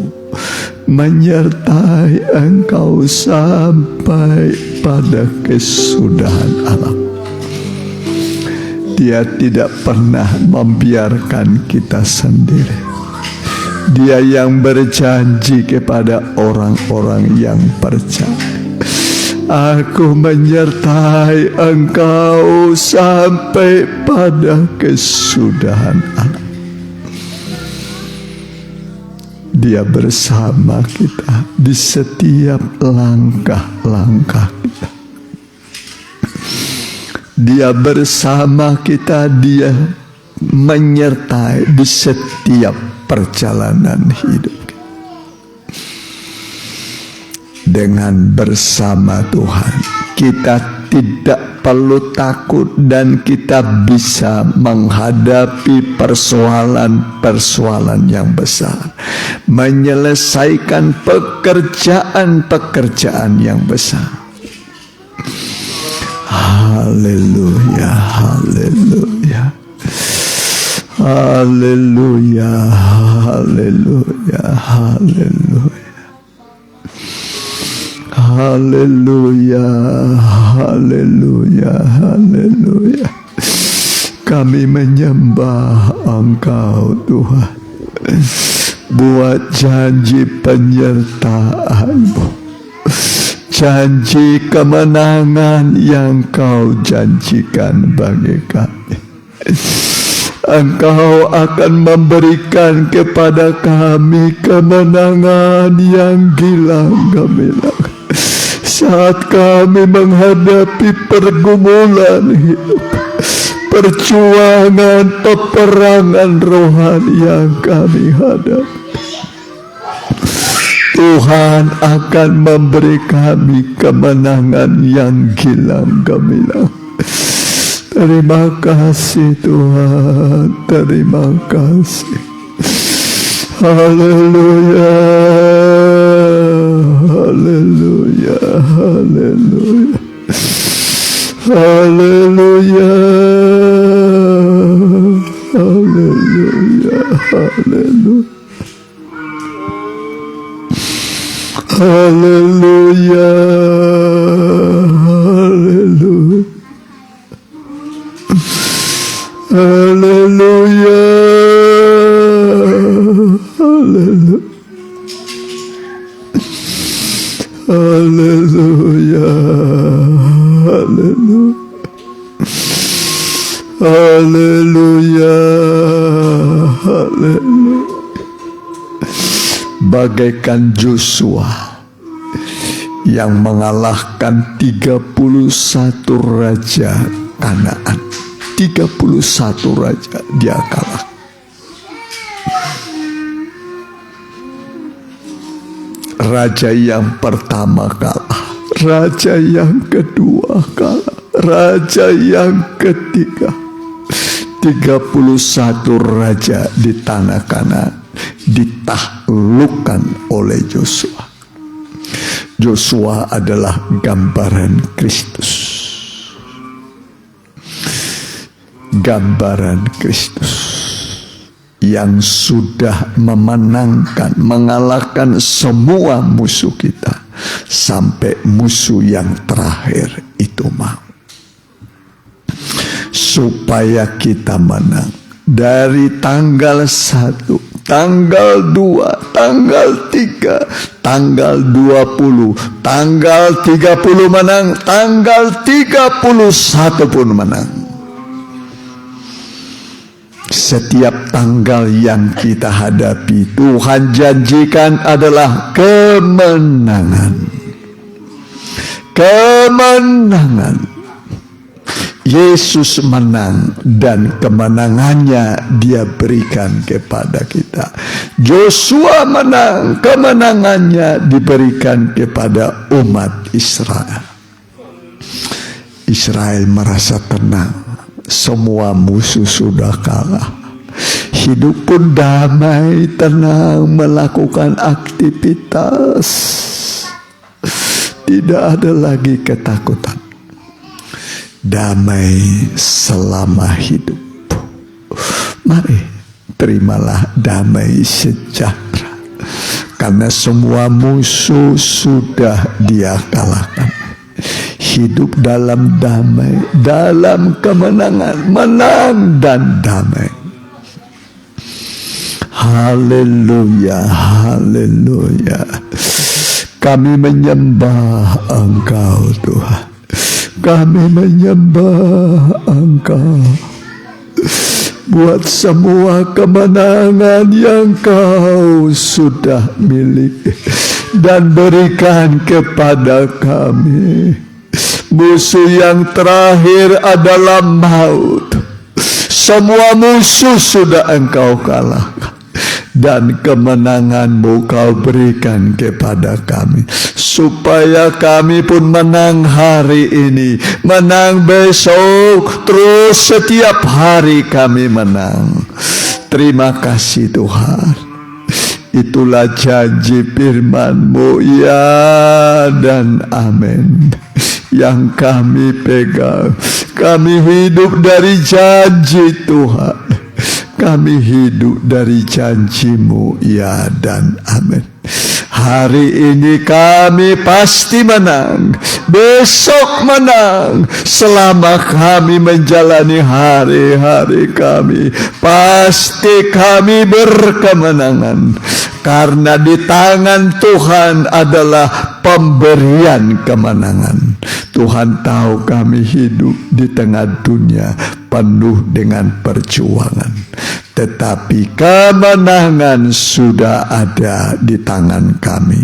S2: menyertai engkau sampai pada kesudahan alam. Dia tidak pernah membiarkan kita sendiri. Dia yang berjanji kepada orang-orang yang percaya, aku menyertai engkau sampai pada kesudahan alam. Dia bersama kita di setiap langkah-langkah kita. Dia bersama kita, dia menyertai di setiap perjalanan hidup. Dengan bersama Tuhan, kita tidak perlu takut dan kita bisa menghadapi persoalan-persoalan yang besar, menyelesaikan pekerjaan-pekerjaan yang besar. Haleluya, haleluya, haleluya, haleluya, haleluya. Haleluya, haleluya, haleluya. Kami menyembah Engkau Tuhan, buat janji penyertaan-Mu, janji kemenangan yang Kau janjikan bagi kami. Engkau akan memberikan kepada kami kemenangan yang gilang-gemilang saat kami menghadapi pergumulan hidup, perjuangan, peperangan rohani yang kami hadapi. Tuhan akan memberi kami kemenangan yang gilang-gemilang. Terima kasih Tuhan, terima kasih. Haleluya, haleluya, haleluya, haleluya, haleluya, haleluya, haleluya, haleluya. Haleluya, haleluya, haleluya, haleluya, haleluya, haleluya. Bagaikan Joshua yang mengalahkan 31 raja Kanaan. 31 raja dia kalah. Raja yang pertama kalah, raja yang kedua kalah, raja yang ketiga. 31 raja di tanah Kanaan ditaklukkan oleh Yosua. Yosua adalah gambaran Kristus. Gambaran Kristus yang sudah memenangkan, mengalahkan semua musuh kita sampai musuh yang terakhir itu mau. Supaya kita menang dari tanggal 1, tanggal 2, tanggal 3, tanggal 20, tanggal 30 menang, tanggal 31 pun menang. Setiap tanggal yang kita hadapi, Tuhan janjikan adalah kemenangan. Kemenangan. Yesus menang dan kemenangannya Dia berikan kepada kita. Yosua menang, kemenangannya diberikan kepada umat Israel. Israel merasa tenang. Semua musuh sudah kalah. Hidup pun damai, tenang, melakukan aktivitas. Tidak ada lagi ketakutan. Damai selama hidup. Mari terimalah damai sejahtera. Karena semua musuh sudah Dia kalahkan. Hidup dalam damai, dalam kemenangan, menang dan damai. Haleluya, haleluya. Kami menyembah Engkau Tuhan. Kami menyembah Engkau buat semua kemenangan yang Kau sudah miliki dan berikan kepada kami. Musuh yang terakhir adalah maut. Semua musuh sudah Engkau kalahkan. Dan kemenangan-Mu Kau berikan kepada kami. Supaya kami pun menang hari ini. Menang besok. Terus setiap hari kami menang. Terima kasih Tuhan. Itulah janji firman-Mu. Ya dan amin. Yang kami pegang. Kami hidup dari janji Tuhan. Kami hidup dari janji-Mu. Ya dan amin. Hari ini kami pasti menang. Besok menang. Selama kami menjalani hari-hari kami, pasti kami berkemenangan. Karena di tangan Tuhan adalah pemberian kemenangan. Tuhan tahu kami hidup di tengah dunia penuh dengan perjuangan. Tetapi kemenangan sudah ada di tangan kami.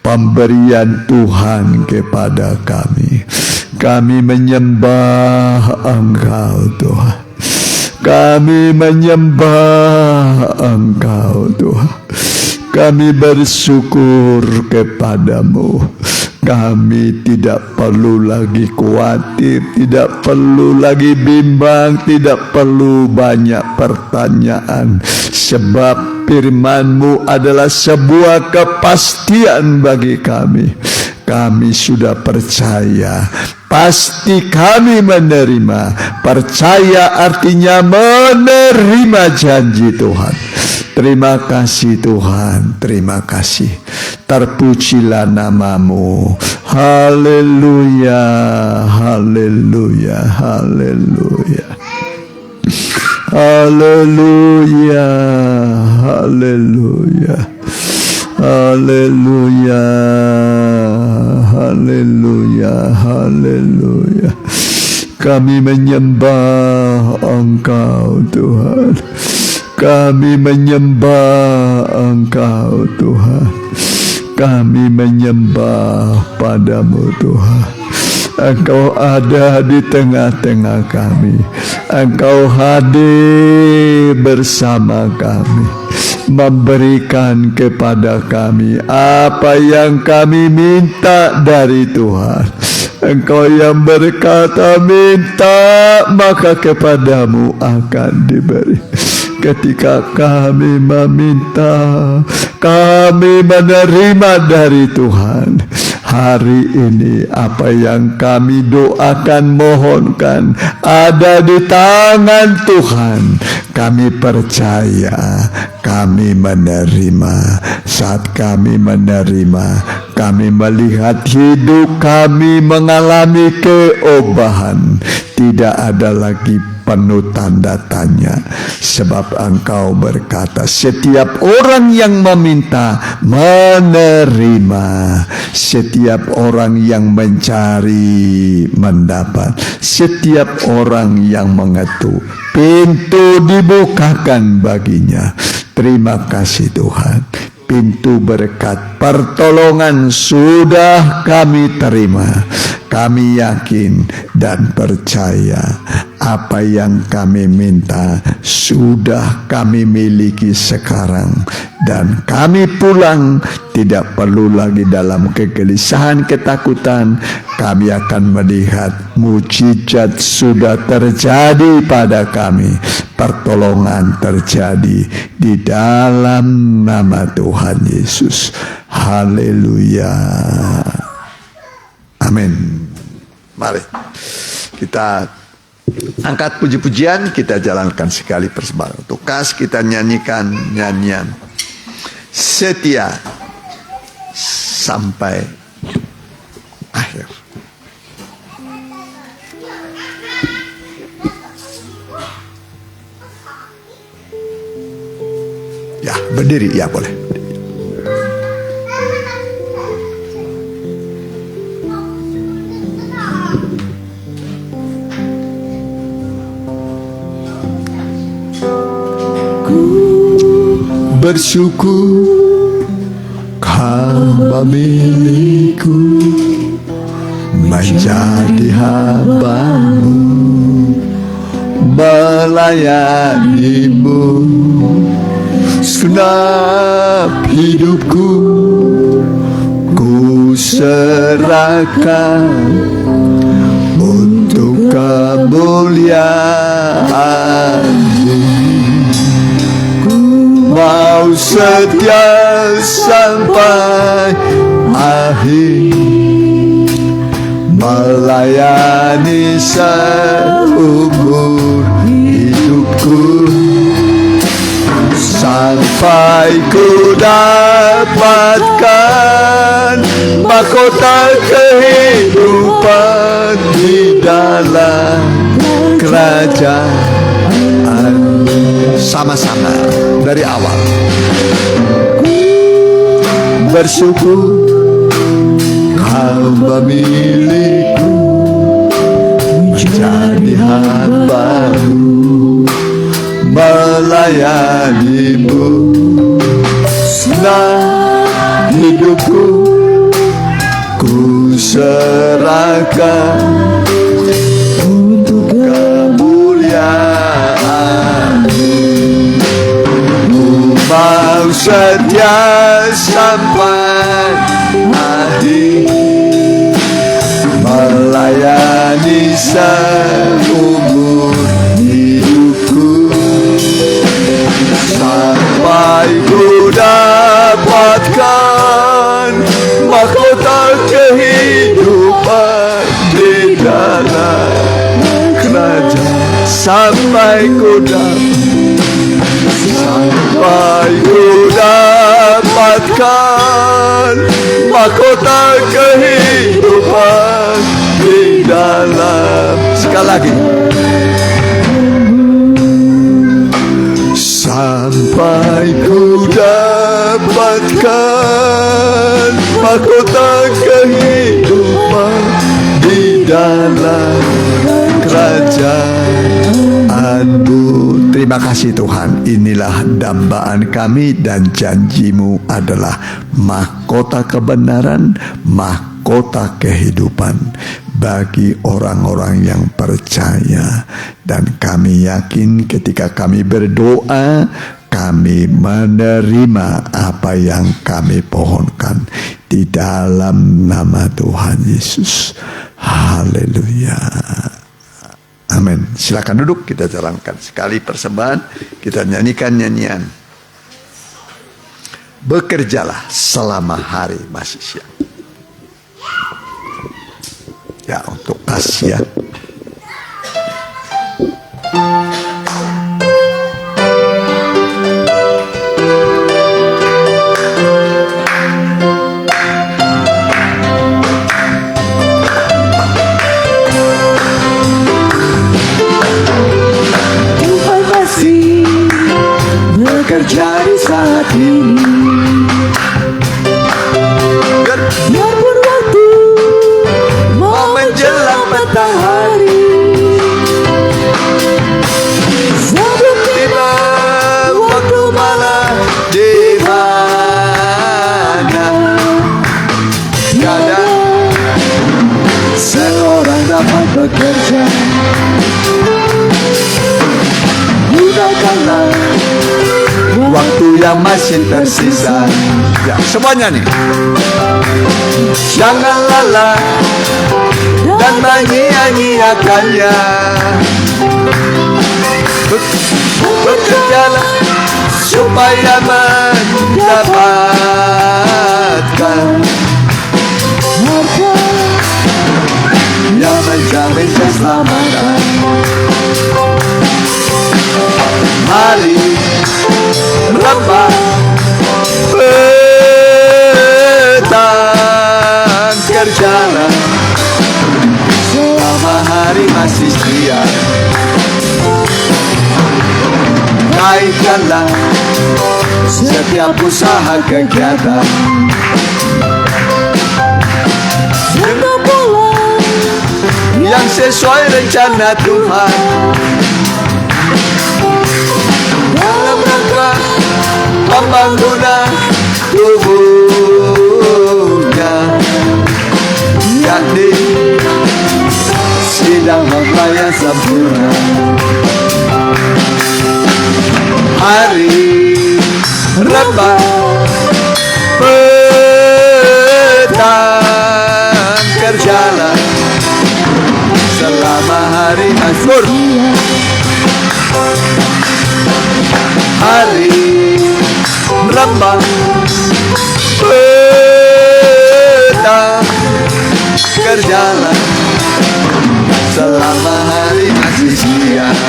S2: Pemberian Tuhan kepada kami. Kami menyembah Engkau Tuhan. Kami menyembah Engkau Tuhan. Kami bersyukur kepadamu. Kami tidak perlu lagi khawatir, tidak perlu lagi bimbang, tidak perlu banyak pertanyaan. Sebab firman-Mu adalah sebuah kepastian bagi kami. Kami sudah percaya, pasti kami menerima. Percaya artinya menerima janji Tuhan. Terima kasih Tuhan, terima kasih. Terpujilah nama-Mu. Haleluya, haleluya, haleluya. Haleluya, haleluya. Haleluya, haleluya, haleluya. Kami menyembah Engkau Tuhan. Kami menyembah Engkau Tuhan. Kami menyembah padamu Tuhan. Engkau ada di tengah-tengah kami. Engkau hadir bersama kami. memberikan kepada kami apa yang kami minta dari Tuhan. Engkau yang berkata, minta maka kepadamu akan diberi. Ketika kami meminta, kami menerima dari Tuhan. Hari ini apa yang kami doakan, mohonkan, ada di tangan Tuhan. Kami percaya, kami menerima. Saat kami menerima, kami melihat hidup kami mengalami keobahan. Tidak ada lagi penuh tanda tanya, sebab Engkau berkata, setiap orang yang meminta menerima, setiap orang yang mencari mendapat, setiap orang yang mengetuk pintu dibukakan baginya. Terima kasih Tuhan. Pintu berkat pertolongan sudah kami terima. Kami yakin dan percaya apa yang kami minta sudah kami miliki sekarang. Dan kami pulang tidak perlu lagi dalam kegelisahan, ketakutan. Kami akan melihat mujizat sudah terjadi pada kami. Pertolongan terjadi di dalam nama Tuhan Yesus. Haleluya. Amin. Mari kita angkat puji-pujian, kita jalankan sekali persembahan. Untuk kas kita nyanyikan nyanyian setia sampai akhir. Ya, berdiri ya boleh. Bersyukur hamba milikku menjadi hamba-Mu, melayani-Mu. Segenap hidupku ku serahkan untuk kemuliaan-Mu. Mau setia sampai akhir, melayani seumur hidupku, sampai ku dapatkan mahkota kehidupan di dalam kerajaan. Sama-sama dari awal. Bersyukur hamba milikku menjadi hamba-Mu, melayani-Mu. Senang hidupku ku serahkan untuk kemuliaan-Mu. Mau setia sampai akhir, melayani seumur hidupku, sampai ku dapatkan mahkota kehidupan di dalam kerajaan. Sampai ku dapatkan mahkota kehidupan di dalam. Sekali lagi. Sampai ku dapatkan mahkota kehidupan di dalam kerajaan-Mu. Terima kasih Tuhan, inilah dambaan kami dan janji-Mu adalah mahkota kebenaran, mahkota kehidupan bagi orang-orang yang percaya. Dan kami yakin ketika kami berdoa, kami menerima apa yang kami pohonkan di dalam nama Tuhan Yesus. Haleluya. Amin. Silakan duduk, kita jalankan sekali persembahan, kita nyanyikan nyanyian. Bekerjalah selama hari masih siang. Ya, untuk kasihan.
S3: Tuhan masih bekerja di saat ini. Biarpun waktu mau menjelang matahari, sebelum tiba waktu malam
S2: Di mana tiada
S3: seorang dapat bekerja. Gunakanlah
S2: waktu yang masih tersisa. Ya, semuanya nih. Jangan lelah dan menyia-nyiakannya. Bekerjalah supaya mendapatkan
S3: harta
S2: yang menjamin keselamatan. Mari rembah petang, kerjalah selama hari masih siang. Kaitkanlah setiap usaha kegiatan
S3: dengan pola
S2: yang sesuai rencana Tuhan, dalam rangka pembangunan tubuhnya, yakni sidang mempelai sempurna. Hari rembah petang, kerjalah selama hari masuk. Hari rembah petang, kerjalah selama hari masih siang.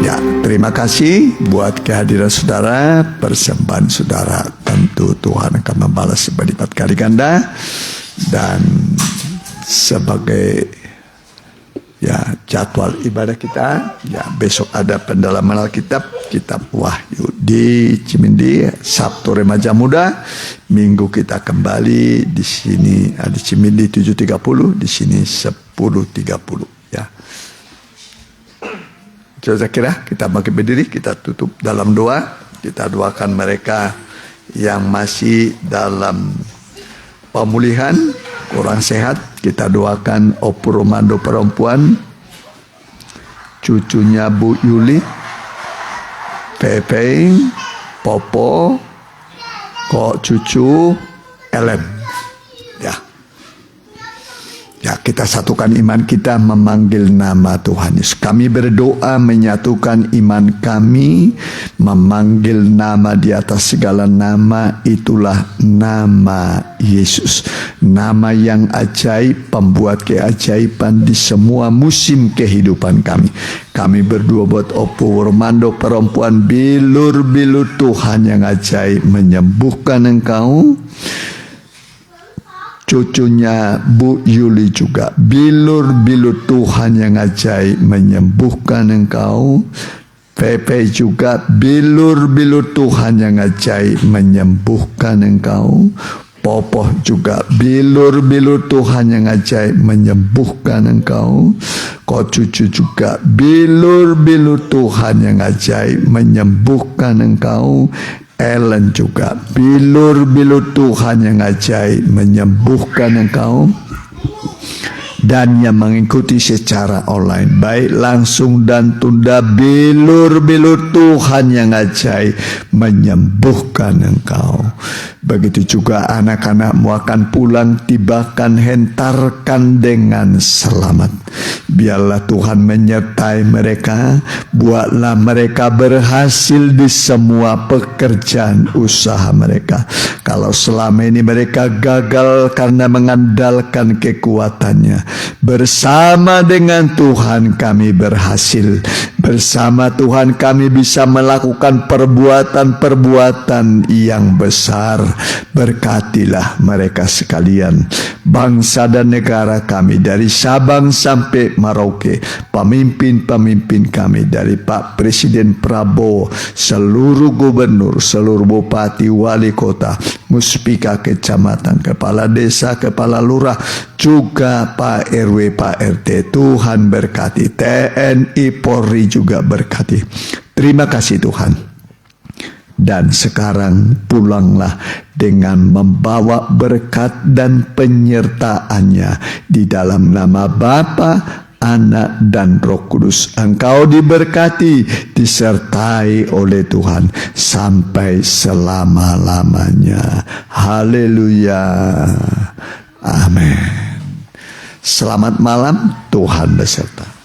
S2: Ya, terima kasih buat kehadiran saudara, persembahan saudara. Tentu Tuhan akan membalas berlipat kali ganda. Dan sebagai ya jadwal ibadah kita, ya besok ada pendalaman Alkitab, kitab Wahyu di Cimindi, Sabtu Remaja Muda. Minggu kita kembali di sini di Cimindi 7.30, di sini 10.30 ya. Saya kira kita bangkit berdiri, kita tutup dalam doa. Kita doakan mereka yang masih dalam pemulihan, kurang sehat. Kita doakan Opu Romando perempuan, cucunya Bu Yuli, Pepe, Popo, kok cucu Ellen. Ya, kita satukan iman kita memanggil nama Tuhan Yesus. Kami berdoa menyatukan iman kami, memanggil nama di atas segala nama, itulah nama Yesus. Nama yang ajaib, pembuat keajaiban di semua musim kehidupan kami. Kami berdua buat Opu Romando perempuan, bilur-bilur Tuhan yang ajaib menyembuhkan engkau. Cucunya Bu Yuli juga, bilur-bilur Tuhan yang ajaib menyembuhkan engkau. Pepe juga, bilur-bilur Tuhan yang ajaib menyembuhkan engkau. Popoh juga, bilur-bilur Tuhan yang ajaib menyembuhkan engkau. Kau cucu juga, bilur-bilur Tuhan yang ajaib menyembuhkan engkau. Ellen juga, bilur-bilur Tuhan yang ajaib menyembuhkan engkau. dan yang mengikuti secara online, baik langsung dan tunda, bilur-bilur Tuhan yang ajaib menyembuhkan engkau. Begitu juga anak-anakmu akan pulang, tibakan, hentarkan dengan selamat. Biarlah Tuhan menyertai mereka, buatlah mereka berhasil di semua pekerjaan usaha mereka. Kalau selama ini mereka gagal karena mengandalkan kekuatannya, bersama dengan Tuhan kami berhasil. Bersama Tuhan kami bisa melakukan perbuatan-perbuatan yang besar. Berkatilah mereka sekalian, bangsa dan negara kami dari Sabang sampai Merauke, pemimpin-pemimpin kami dari Pak Presiden Prabowo, seluruh gubernur, seluruh bupati, wali kota, muspika kecamatan, kepala desa, kepala lurah, juga Pak RW, Pak RT. Tuhan berkati, TNI Polri juga berkati. Terima kasih Tuhan. Dan sekarang pulanglah dengan membawa berkat dan penyertaannya di dalam nama Bapa, Anak, dan Roh Kudus. Engkau diberkati, disertai oleh Tuhan sampai selama-lamanya. Haleluya. Amin. Selamat malam, Tuhan beserta.